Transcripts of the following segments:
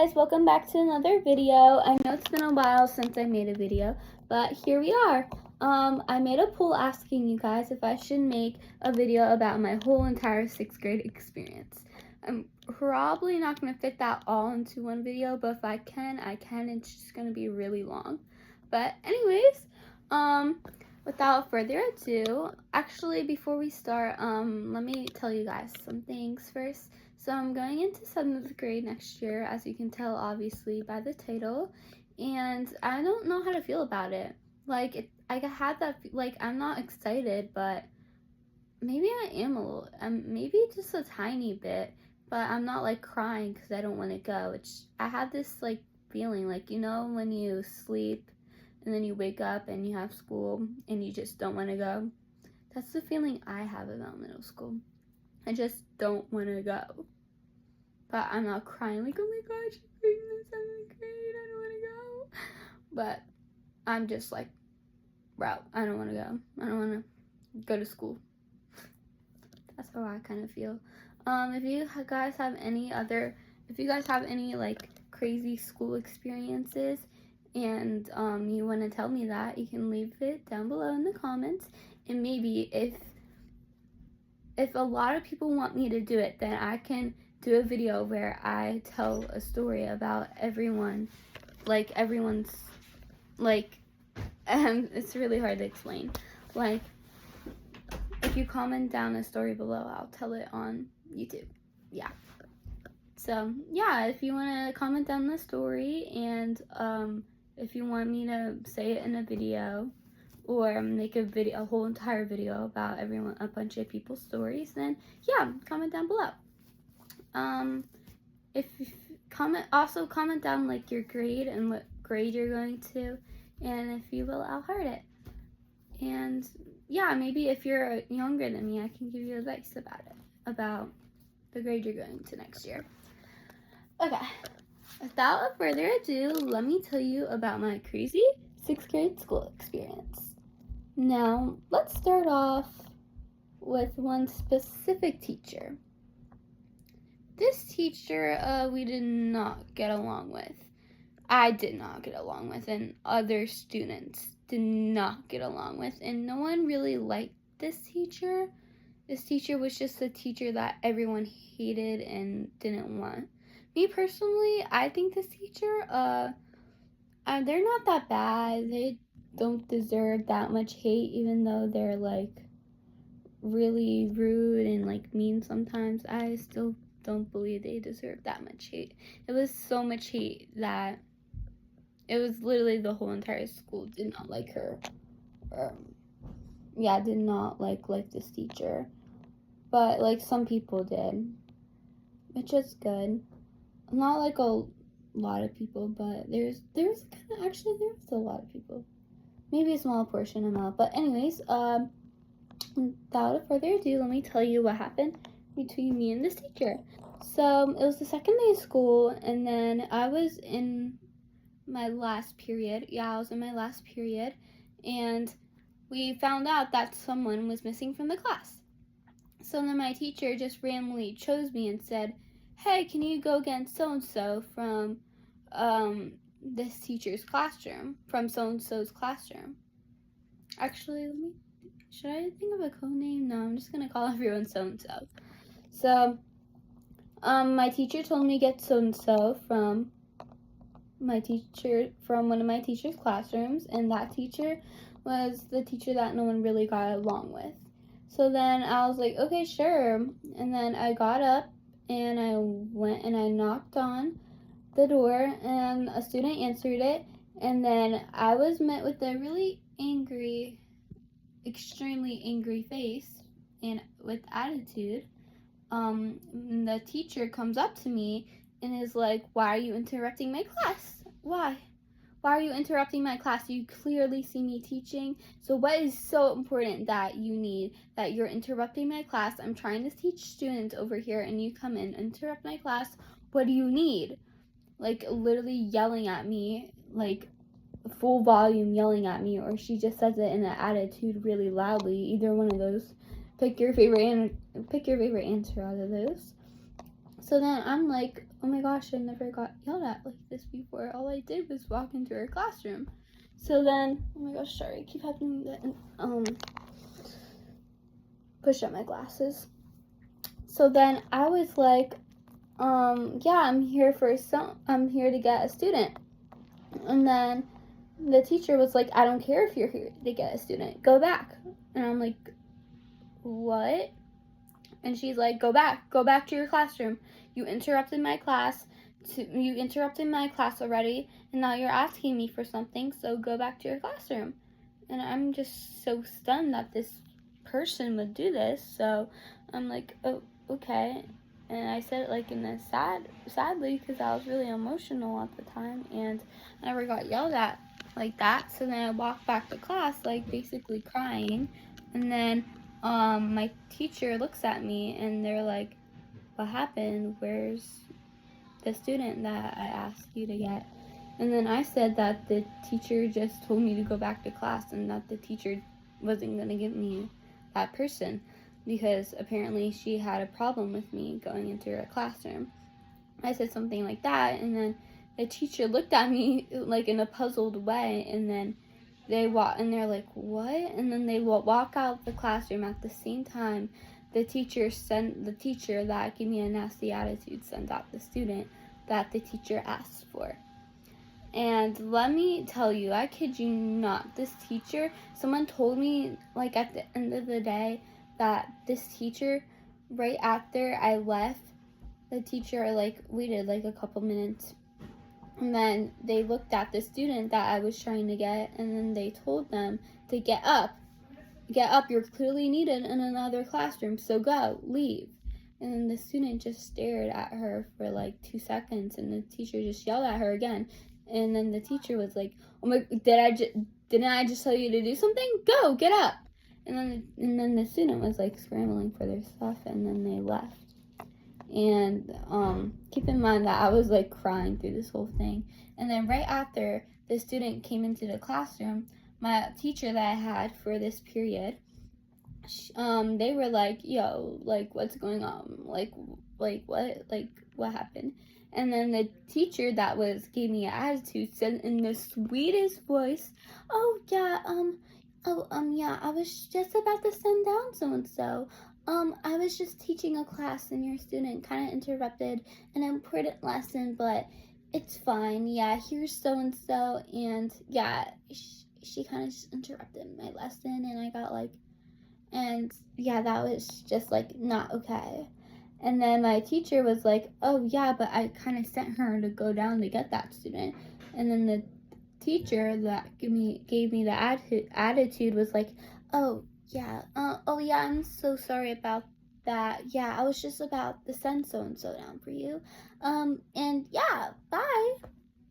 guys, welcome back to another video. I know it's been a while since I made a video, but here we are. I made a poll asking you guys if I should make a video about my whole entire 6th grade experience. I'm probably not going to fit that all into one video, but if I can, I can. It's just going to be really long. But anyways, without further ado, actually before we start, let me tell you guys some things first. So I'm going into 7th grade next year, as you can tell obviously by the title, and I don't know how to feel about it. I had that, I'm not excited, but maybe I am a little, maybe just a tiny bit, but I'm not like crying because I don't want to go. I had this like feeling, like, you know, when you sleep and then you wake up and you have school and you just don't want to go. That's the feeling I have about middle school. I just don't want to go. But I'm not crying like, oh my gosh, I'm in the 7th grade, I don't want to go. But I'm just like, bro, I don't want to go. I don't want to go to school. That's how I kind of feel. If you guys have any like crazy school experiences and you want to tell me that, you can leave it down below in the comments. And maybe if a lot of people want me to do it, then I can do a video where I tell a story about everyone's, it's really hard to explain. Like, if you comment down a story below, I'll tell it on YouTube. Yeah. So, yeah, if you want to comment down the story, and if you want me to say it in a video, or make a whole entire video about a bunch of people's stories, then yeah, comment down below. Also comment down like your grade and what grade you're going to, and if you will, I'll heart it. And yeah, maybe if you're younger than me, I can give you advice about the grade you're going to next year. Okay, without further ado, let me tell you about my crazy 6th grade school experience. Now, let's start off with one specific teacher. This teacher, we did not get along with. I did not get along with, and other students did not get along with, and no one really liked this teacher. This teacher was just a teacher that everyone hated and didn't want. Me personally, I think this teacher, they're not that bad. They don't deserve that much hate, even though they're like really rude and like mean sometimes. I still don't believe they deserve that much hate. It was so much hate that it was literally the whole entire school did not like her. Did not like this teacher. But like some people did, which is good. Not like a lot of people, but there was a lot of people. Maybe a small portion amount. But anyways, without further ado, let me tell you what happened between me and this teacher. So it was the second day of school, and then I was in my last period. Yeah, I was in my last period, and we found out that someone was missing from the class. So then my teacher just randomly chose me and said, hey, can you go get so-and-so from this teacher's classroom, from so-and-so's classroom. Actually, should I think of a code name? No, I'm just gonna call everyone so-and-so. So, my teacher told me to get so-and-so from one of my teacher's classrooms, and that teacher was the teacher that no one really got along with. So then I was like, okay, sure. And then I got up and I went and I knocked on the door, and a student answered it, and then I was met with a really angry, extremely angry face and with attitude. The teacher comes up to me and is like, why are you interrupting my class? Why are you interrupting my class? You clearly see me teaching. So what is so important that you're interrupting my class? I'm trying to teach students over here, and you come in, interrupt my class. What do you need? Like, literally yelling at me, like full volume yelling at me, or she just says it in an attitude really loudly. Either one of those. Pick your favorite answer out of those. So then I'm like, oh my gosh, I never got yelled at like this before. All I did was walk into her classroom. So then, oh my gosh, sorry, I keep having to push up my glasses. So then I was like, yeah, I'm here to get a student. And then the teacher was like, I don't care if you're here to get a student, go back. And I'm like, what? And she's like, go back to your classroom. You interrupted my class already, and now you're asking me for something, so go back to your classroom. And I'm just so stunned that this person would do this. So I'm like, oh, okay. And I said it like in a sadly, because I was really emotional at the time, and I never got yelled at like that. So then I walked back to class, like basically crying, and then my teacher looks at me and they're like, what happened? Where's the student that I asked you to get? And then I said that the teacher just told me to go back to class and that the teacher wasn't going to give me that person because apparently she had a problem with me going into her classroom. I said something like that, and then the teacher looked at me like in a puzzled way, and then they're like, what? And then they walk out of the classroom at the same time. The teacher that gave me a nasty attitude sent out the student that the teacher asked for. And let me tell you, I kid you not, this teacher, someone told me like at the end of the day that this teacher, right after I left, the teacher like waited like a couple minutes. And then they looked at the student that I was trying to get, and then they told them to get up, you're clearly needed in another classroom, so go, leave. And then the student just stared at her for like 2 seconds, and the teacher just yelled at her again. And then the teacher was like, oh my, didn't I just tell you to do something? Go, get up. And then the student was like scrambling for their stuff, and then they left. And keep in mind that I was like crying through this whole thing. And then right after the student came into the classroom, my teacher that I had for this period, they were like, yo, like what's going on? Like what happened? And then the teacher that gave me an attitude said in the sweetest voice, oh yeah, yeah, I was just about to send down so and so. I was just teaching a class and your student kind of interrupted an important lesson, but it's fine. Yeah, here's so-and-so, and yeah, she kind of just interrupted my lesson, and I got like, and yeah, that was just like not okay. And then my teacher was like, oh yeah, but I kind of sent her to go down to get that student. And then the teacher that gave me the attitude was like, oh yeah, I'm so sorry about that. Yeah, I was just about to send so-and-so down for you. And yeah, bye.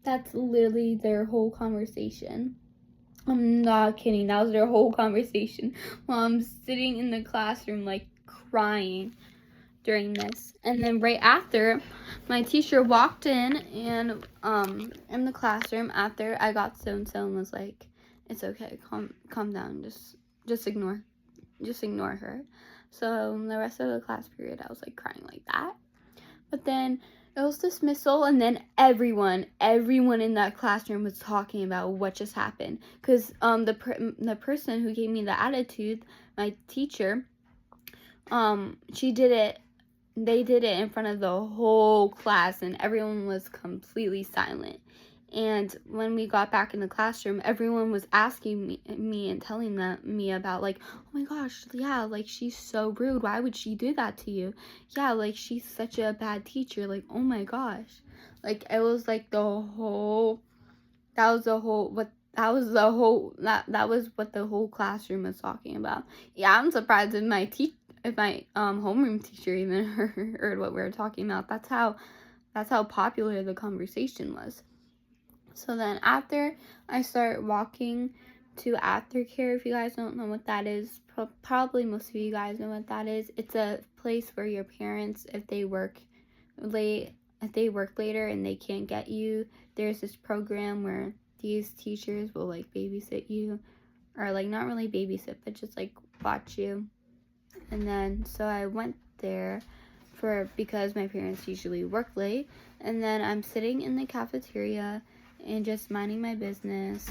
That's literally their whole conversation. I'm not kidding. That was their whole conversation while I'm sitting in the classroom, like crying during this. And then right after, my teacher walked in and in the classroom after I got so-and-so and was like, it's okay, calm down, just ignore her. So the rest of the class period I was like crying like that. But then it was dismissal, and then everyone in that classroom was talking about what just happened, because the person who gave me the attitude, my teacher, they did it in front of the whole class, and everyone was completely silent. And when we got back in the classroom, everyone was asking me and telling me about like, oh my gosh, yeah, like she's so rude. Why would she do that to you? Yeah, like she's such a bad teacher. Like, oh my gosh. Like it was like that was what the whole classroom was talking about. Yeah, I'm surprised if my homeroom teacher even heard what we were talking about. That's how popular the conversation was. So then after, I start walking to aftercare. If you guys don't know what that is, probably most of you guys know what that is. It's a place where your parents, if they work later and they can't get you, there's this program where these teachers will like babysit you, or like not really babysit, but just like watch you. And then so I went there because my parents usually work late. And then I'm sitting in the cafeteria and just minding my business.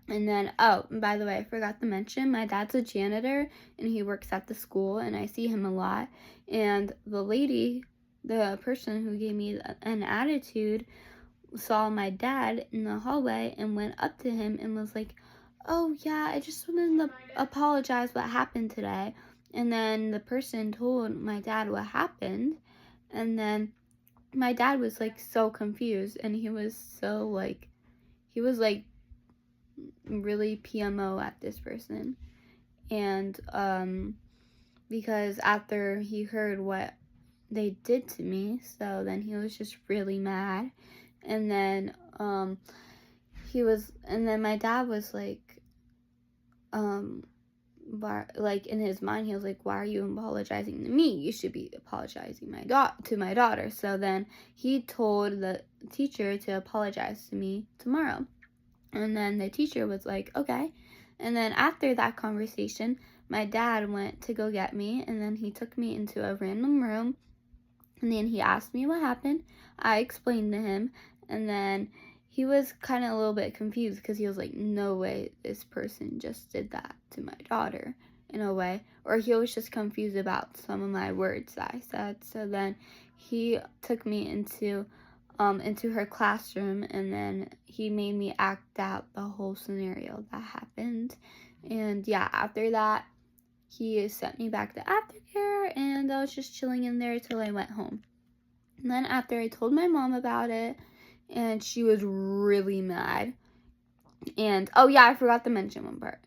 And then, oh, by the way, I forgot to mention, my dad's a janitor and he works at the school and I see him a lot. And the person who gave me an attitude saw my dad in the hallway and went up to him and was like, oh yeah, I just wanted to apologize what happened today. And then the person told my dad what happened. And then my dad was like so confused and he was really PMO at this person. And because after he heard what they did to me, so then he was just really mad. And then my dad was like, in his mind he was like, why are you apologizing to me? You should be apologizing to my daughter. So then he told the teacher to apologize to me tomorrow. And then the teacher was like, okay. And then after that conversation, my dad went to go get me, and then he took me into a random room, and then he asked me what happened. I explained to him, and then he was kind of a little bit confused because he was like, no way this person just did that to my daughter, in a way. Or he was just confused about some of my words that I said. So then he took me into her classroom, and then he made me act out the whole scenario that happened. And yeah, after that, he sent me back to aftercare, and I was just chilling in there till I went home. And then after I told my mom about it, and she was really mad. And oh yeah, I forgot to mention one part.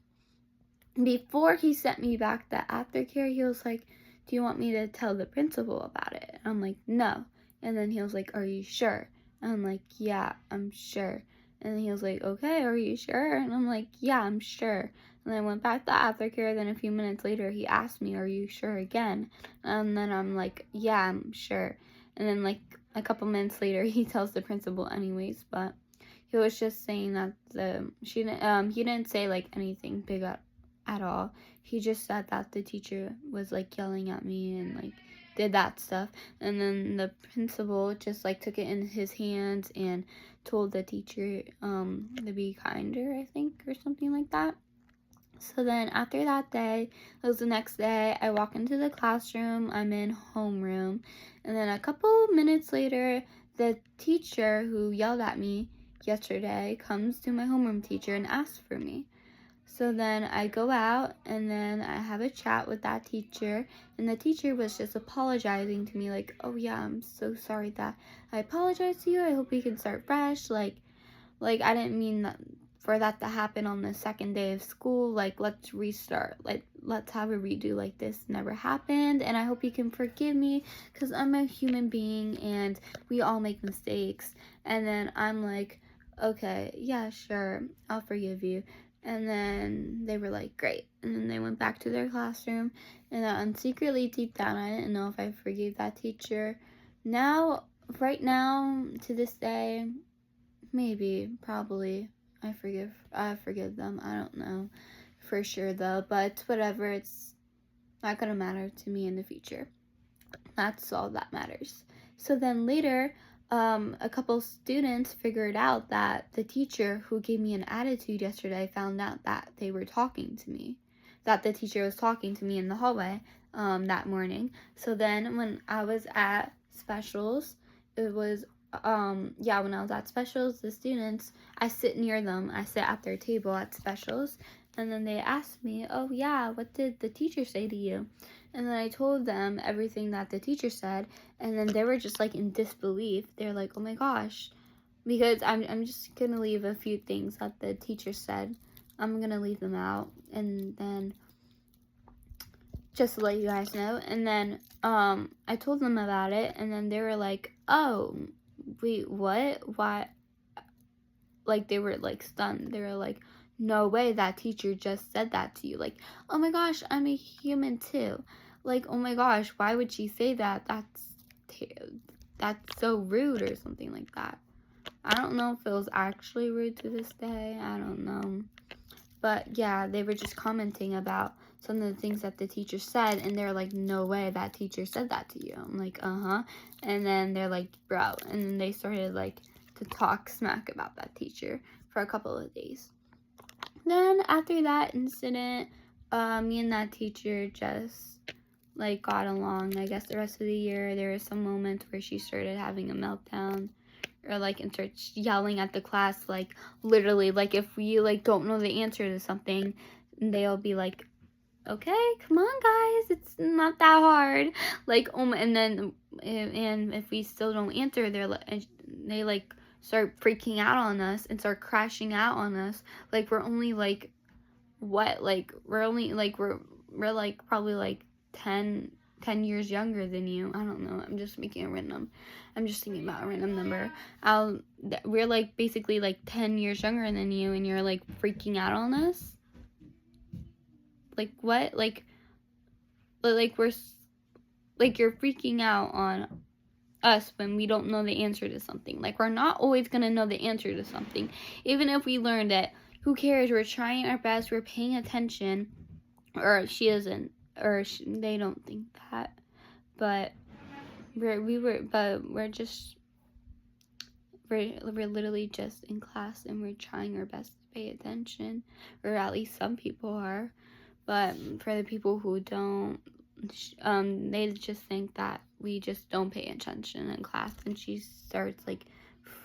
Before he sent me back to aftercare, he was like, do you want me to tell the principal about it? And I'm like, no. And then he was like, are you sure? And I'm like, yeah, I'm sure. And then he was like, okay, are you sure? And I'm like, yeah, I'm sure. And then I went back to aftercare. Then a few minutes later, he asked me, are you sure again? And then I'm like, yeah, I'm sure. And then like a couple minutes later, he tells the principal anyways. But he was just saying that he didn't say like anything big at all. He just said that the teacher was like yelling at me and like did that stuff. And then the principal just like took it in his hands and told the teacher to be kinder, I think, or something like that. So then after that day, it was the next day, I walk into the classroom, I'm in homeroom, and then a couple minutes later, the teacher who yelled at me yesterday comes to my homeroom teacher and asks for me. So then I go out, and then I have a chat with that teacher, and the teacher was just apologizing to me, like, oh yeah, I'm so sorry that I apologized to you, I hope we can start fresh, like I didn't mean that for that to happen on the second day of school, like, let's restart, like, let's have a redo, like, this never happened, and I hope you can forgive me, because I'm a human being, and we all make mistakes. And then I'm like, okay, yeah, sure, I'll forgive you. And then they were like, great. And then they went back to their classroom. And secretly, deep down, I didn't know if I forgave that teacher. Right now, to this day, maybe, probably, I forgive them. I don't know for sure, though. But whatever, it's not going to matter to me in the future. That's all that matters. So then later, a couple students figured out that the teacher who gave me an attitude yesterday found out that they were talking to me, that the teacher was talking to me in the hallway that morning. So then when I was at specials, it was, when I was at specials, the students, I sit near them, I sit at their table at specials, and then they asked me, oh yeah, what did the teacher say to you? And then I told them everything that the teacher said, and then they were just like in disbelief. They're like, oh my gosh, because I'm just gonna leave a few things that the teacher said. I'm gonna leave them out, and then just to let you guys know. And then I told them about it, and then they were like, oh, wait, what? Why? Like, they were like stunned. They were like, no way, that teacher just said that to you. Like, oh my gosh, I'm a human too. Like, oh my gosh, why would she say that? That's so rude, or something like that. I don't know if it was actually rude to this day. I don't know. But yeah, they were just commenting about some of the things that the teacher said, and they're like, no way, that teacher said that to you. I'm like, uh-huh. And then they're like, bro. And then they started like to talk smack about that teacher for a couple of days. Then after that incident, me and that teacher just like got along. I guess the rest of the year there were some moments where she started having a meltdown, or like and starts yelling at the class, like literally, like if we like don't know the answer to something, they'll be like, okay, come on guys, it's not that hard, like and then and if we still don't answer, they like start freaking out on us and start crashing out on us, like we're only like what, like we're only like we're like probably like 10 years younger than you. I don't know, I'm just thinking about a random number. We're like basically like 10 years younger than you, and you're like freaking out on us. Like what? Like we're like you're freaking out on us when we don't know the answer to something. Like we're not always gonna know the answer to something, even if we learned it. Who cares? We're trying our best. We're paying attention. Or she isn't. Or they don't think that. But we're literally just in class, and we're trying our best to pay attention, or at least some people are. But for the people who don't, they just think that we just don't pay attention in class, and she starts like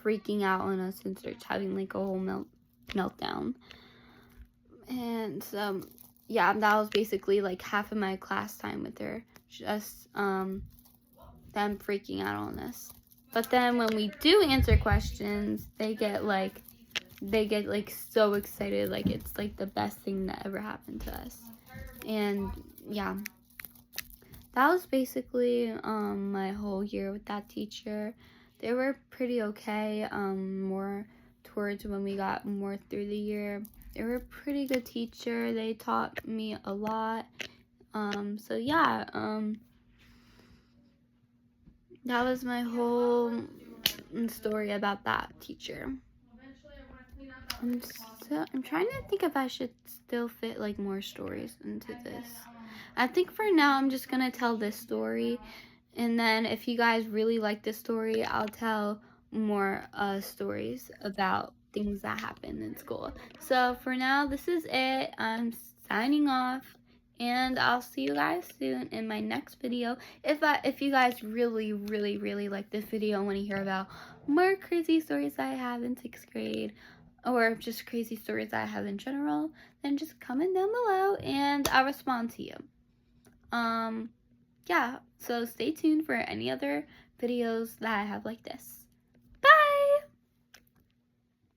freaking out on us and starts having like a whole meltdown. And yeah, that was basically like half of my class time with her, just them freaking out on us. But then when we do answer questions, they get like so excited, like it's like the best thing that ever happened to us. And yeah, that was basically my whole year with that teacher. They were pretty okay, more towards when we got more through the year. They were a pretty good teacher. They taught me a lot. So yeah, that was my whole story about that teacher. I'm trying to think if I should still fit like more stories into this. I think for now I'm just gonna tell this story, and then if you guys really like this story, I'll tell more stories about things that happened in school. So for now, this is it. I'm signing off, and I'll see you guys soon in my next video. If you guys really like this video and want to hear about more crazy stories that I have in 6th grade, or just crazy stories that I have in general, then just comment down below and I'll respond to you. Yeah, so stay tuned for any other videos that I have like this.